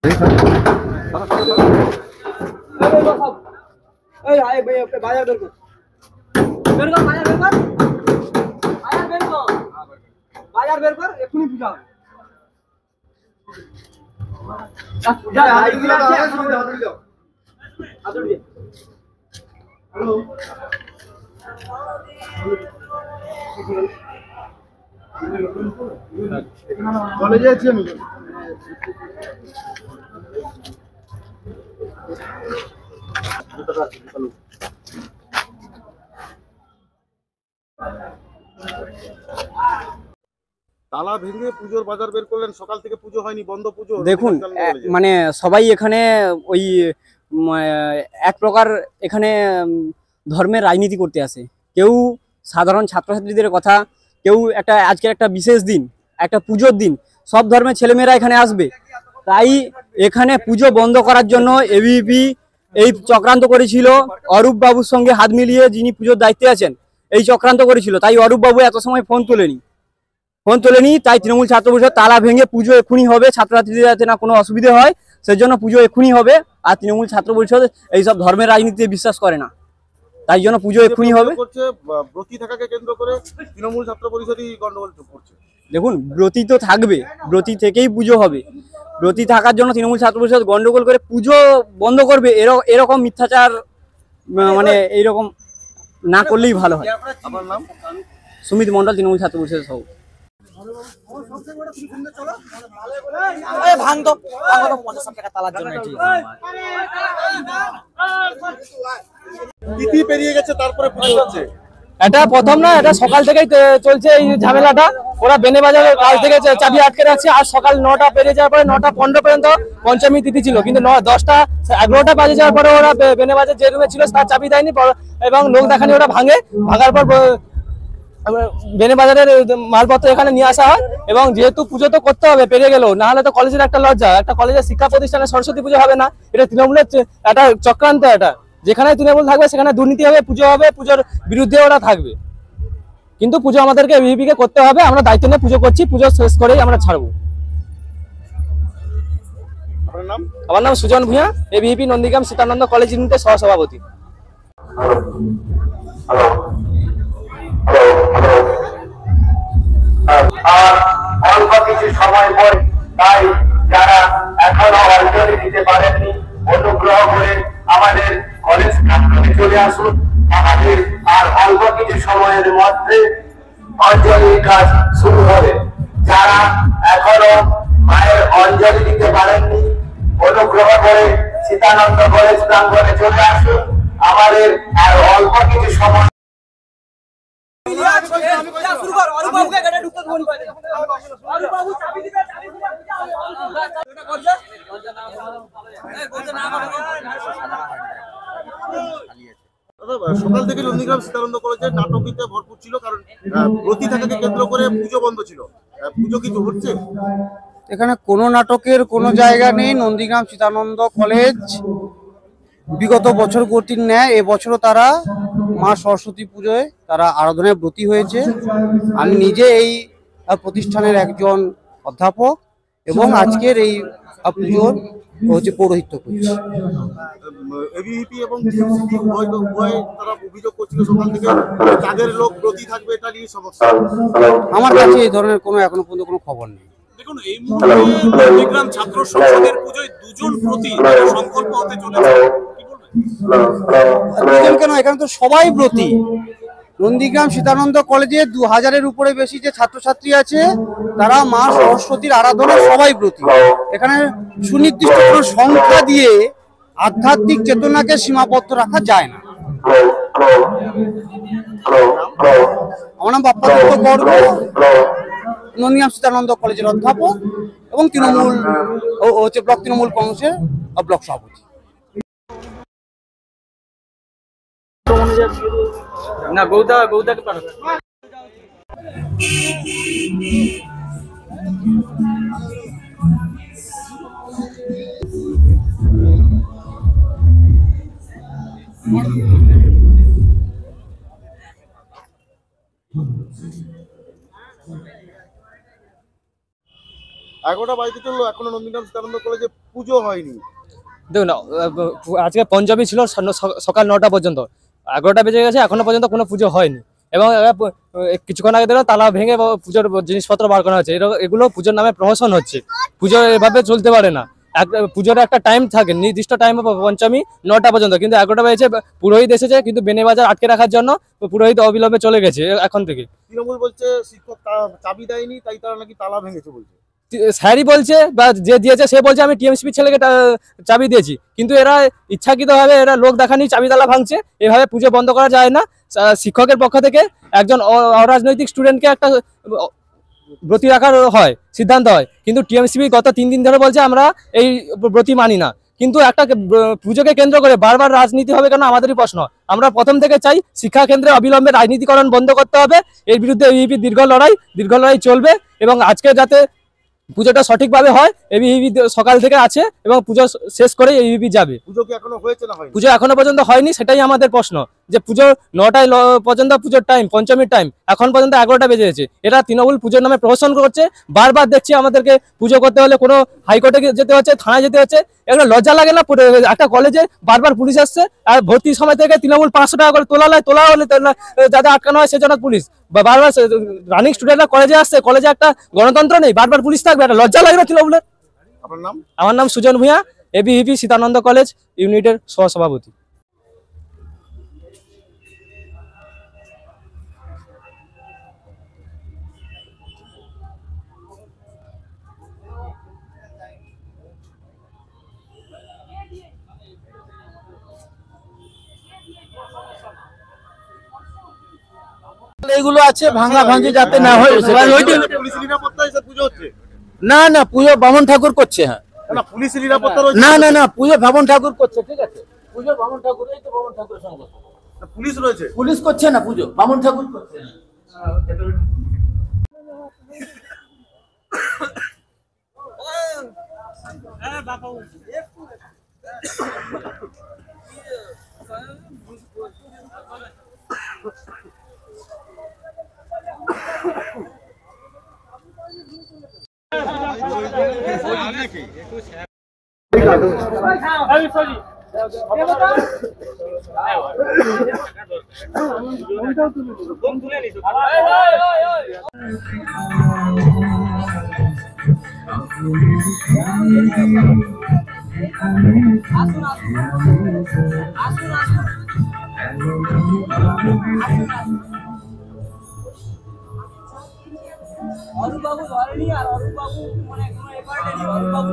বাজার বের কর, বের কর, বাজার বের কর, বাজার বের কর, বাজার বের কর, এক্ষুনি পূজা হবে। কলেজে আছি আমি। তালা ভেঙে পুজোর বাজার বের করলেন, সকাল থেকে পুজো হয়নি, বন্ধ পুজো। দেখুন মানে সবাই এখানে ওই এক প্রকার এখানে ধর্মের রাজনীতি করতে আসে। কেউ সাধারণ ছাত্রছাত্রীদের কথা, কেউ একটা আজকের একটা বিশেষ দিন, একটা পুজোর দিন, সব ধর্মের ছেলেমেয়েরা এখানে আসবে। তাই এখানে পুজো বন্ধ করার জন্য এবিভিপি এই চক্রান্ত করেছিল। অরূপ বাবুর সঙ্গে হাত মিলিয়ে যিনি পুজোর দায়িত্বে আছেন এই চক্রান্ত করেছিল। তাই অরূপ বাবু এত সময় ফোন তোলেনি। তাই তৃণমূল ছাত্র পরিষদ তালা ভেঙে পুজো এক্ষুনি হবে, ছাত্রছাত্রীদের যাতে না কোনো অসুবিধে হয় সেজন্য পুজো এক্ষুনি হবে। আর তৃণমূল ছাত্র পরিষদ এইসব ধর্মের রাজনীতিতে বিশ্বাস করে না, তাই জন্য পুজো এক্ষুনি হবে। ব্রতী থাকাকে কেন্দ্র করে তৃণমূল ছাত্র পরিষদই গন্ডগোল করছে। দেখুন ব্রতী তো থাকবে, ব্রতী থেকেই পুজো হবে। ব্রতী থাকার জন্য তৃণমূল ছাত্র পরিষদ গন্ডগোল করে পুজো বন্ধ করবে, এরকম মিথ্যাচার মানে এইরকম না করলেই ভালো হয়। আমার নাম সুমিত মন্ডল, তৃণমূল ছাত্র পরিষদের সভাপতি। তিথি পেরিয়ে গেছে, তারপরে পুজো হচ্ছে। এটা প্রথম না, এটা সকাল থেকেই চলছে এই ঝামেলাটা। ওরা বেনে বাজারের কাল থেকে চাবি আটকে রাখছে। আজ সকাল 9টা পেরিয়ে যাওয়ার পরে 9:15 পর্যন্ত পঞ্চমী তিথি ছিল, কিন্তু 10টা 11টা বাজে যাওয়ার পরে ওরা বেনে বাজার যে রুমে ছিল তার চাবি দেয়নি এবং লোক দেখানি ওরা ভাঙার পর বেনে বাজারের মালপত্র এখানে নিয়ে আসা হয়। এবং যেহেতু পুজো তো করতে হবে, পেরিয়ে গেল, না হলে তো কলেজের একটা লজ্জা, একটা কলেজের শিক্ষা প্রতিষ্ঠানে সরস্বতী পুজো হবে না। এটা তৃণমূলের একটা চক্রান্ত। এটা যেখানে তৃণমূল থাকবে সেখানে দুর্নীতি হবে, পুজো হবে, পুজোর বিরুদ্ধে ওরা থাকবে। কিন্তু পুজো আমাদেরকে এবিভিপি কে করতে হবে, আমরা দায়িত্ব নিয়ে পুজো করছি, পুজো শেষ করেই আমরা ছাড়বো। আমার নাম সুজন ভূঁইয়া, এবিভিপি নন্দীগ্রাম সীতানন্দ কলেজ ইউনিটের সহসভাপতি। অল্প কিছু সময় পর, তাই যারা এখনো অঞ্জলি দিতে পারেননি অনুগ্রহ করে আমাদের কলেজ প্রাঙ্গণে চলে আসুন। আমাদের আর অল্প কিছু সময়ের মধ্যে অঞ্জলির কাজ শুরু হবে। যারা এখনো মায়ের অঞ্জলি দিতে পারেননি অনুগ্রহ করে সীতানন্দ কলেজ প্রাঙ্গণে চলে আসুন। আমাদের আর অল্প কিছু সময়। সকাল থেকে নন্দীগ্রাম সীতানন্দ কলেজের নাটকীতে ভরপুর ছিল, কারণ ব্রতী থাকাকে কেন্দ্র করে পুজো বন্ধ ছিল। পুজো কি হচ্ছে? এখানে কোনো নাটকের কোনো জায়গা নেই। নন্দীগ্রাম সীতানন্দ কলেজ বিগত বছর গতির ন্যায় এবছরও তারা মা সরস্বতী পুজোয় তারা আরাধনায় ব্রতী হয়েছে। আমি নিজে এই প্রতিষ্ঠানের একজন অধ্যাপক এবং আজকের এই পুজোর পৌরোহিত্য করছি। এবিভিপি এবং টিএমসিপি উভয় তারা অভিযোগ করছিল সকাল থেকে তাদের লোক ব্রতী থাকবে, এটা নিয়ে সমস্যা। আমার কাছে এই ধরনের কোনো এখনো পর্যন্ত কোনো খবর নেই। দেখুন এই মুহূর্তে নন্দীগ্রাম ছাত্র সংসদের পুজোয় দুজন ব্রতী সংকল্প হতে চলেছে, কি বলবেন? দুজন কেন, এখানে তো সবাই ব্রতী। নন্দীগ্রাম সীতানন্দ কলেজে 2000-এর উপরে বেশি যে ছাত্রছাত্রী আছে তারা মা সরস্বতীর আরাধনায় সবাই ব্রতী। এখানে সুনির্দিষ্ট কোনো সংখ্যা দিয়ে আধ্যাত্মিক চেতনাকে সীমাবদ্ধ রাখা যায় না। আমার নাম বাপ্পাদিত্য গর্গ, নন্দীগ্রাম সীতানন্দ কলেজের অধ্যাপক এবং তৃণমূল ব্লক তৃণমূল কংগ্রেসের ব্লক সভাপতি। না গৌদাকে পাঠাবে। 11টা বাজতে চললো, এখনো নন্দীগ্রাম সীতানন্দ কলেজে পুজো হয়নি। দেখুন আজকে পঞ্চমী ছিল সকাল 9টা পর্যন্ত, 11টা বেজে গেছে, এখনো পর্যন্ত কোনো পুজো হয়নি। এবং কিছুক্ষণ আগে দেখো তালা ভেঙে পুজোর জিনিসপত্র বার করা হচ্ছে। এগুলো পুজোর নামে প্রহসন হচ্ছে। পুজো এভাবে চলতে পারে না। পুজোর একটা টাইম থাকে, নির্দিষ্ট টাইম পঞ্চমী 9টা পর্যন্ত, কিন্তু 11টা বেজেছে, পুরোহিত এসেছে, কিন্তু বেনেবাজার আটকে রাখার জন্য পুরোহিত অবিলম্বে চলে গেছে এখন থেকে। তৃণমূল বলছে শিক্ষক চাবি দেয়নি, তাই তারা নাকি তালা ভেঙেছে বলছে। স্যারই বলছে বা যে দিয়েছে সে বলছে আমি টিএমসিপি ছেলেকে চাবি দিয়েছি, কিন্তু এরা ইচ্ছাকৃতভাবে এরা লোক দেখানি চাবি তালা ভাঙছে। এভাবে পুজো বন্ধ করা যায় না। শিক্ষকের পক্ষ থেকে একজন অরাজনৈতিক স্টুডেন্টকে একটা ব্রতী রাখার হয়, সিদ্ধান্ত হয়, কিন্তু টিএমসিপি গত 3 দিন ধরে বলছে আমরা এই ব্রতী মানি না। কিন্তু একটা পুজোকে কেন্দ্র করে বারবার রাজনীতি হবে কেন, আমাদেরই প্রশ্ন। আমরা প্রথম থেকে চাই শিক্ষা কেন্দ্রে অবিলম্বে রাজনীতিকরণ বন্ধ করতে হবে। এর বিরুদ্ধে এবিভিপি দীর্ঘ লড়াই চলবে, এবং আজকে যাতে পুজোটা সঠিকভাবে হয়, এবিভিপি সকাল থেকে আছে এবং পুজো শেষ করে এবিভিপি যাবে। পুজো কি এখনো হয়েছে না হয়নি? পুজো এখনো পর্যন্ত হয়নি, সেটাই আমাদের প্রশ্ন, যে পুজো 9টায় পর্যন্ত পুজোর টাইম, পঞ্চমীর টাইম, এখন পর্যন্ত 11টা বেজে গেছে। এরা তৃণমূল পুজোর নামে প্রহসন করছে। বারবার দেখছি আমাদেরকে পুজো করতে হলে কোনো হাইকোর্টে যেতে হচ্ছে, থানায় যেতে হচ্ছে। এগুলো লজ্জা লাগে না? একটা কলেজে বারবার পুলিশ আসছে, আর ভর্তির সময় থেকে তৃণমূল 500 টাকা করে তোলা হলে যাদের আটকানো হয় সেজন্য পুলিশ, বারবার রানিং স্টুডেন্টরা কলেজে আসছে, কলেজে একটা গণতন্ত্র নেই, বারবার পুলিশ থাকবে, একটা লজ্জা লাগে না তৃণমূলের? আপনার নাম? আমার নাম সুজন ভূঁইয়া, এবিভিপি সীতানন্দ কলেজ ইউনিটের সহসভাপতি। এগুলো আছে ভাঙা ভাঙি যাতে না হয়। পুলিশ নিরাপত্তায় এসব পুজো হচ্ছে? না না, পুজো বামন ঠাকুর করছে। হ্যাঁ, না পুলিশ নিরাপত্তা রয়েছে? না না না, পুজো বামন ঠাকুর করছে। ঠিক আছে, পুজো বামন ঠাকুর, এই তো বামন ঠাকুরের সঙ্গে পুলিশ রয়েছে? পুলিশ করছে না, পুজো বামন ঠাকুর করছে। অরূপ বাবু ধরেনি, আর অরূপ বাবু মানে কোনো এফার্ট নেই। অরূপ বাবু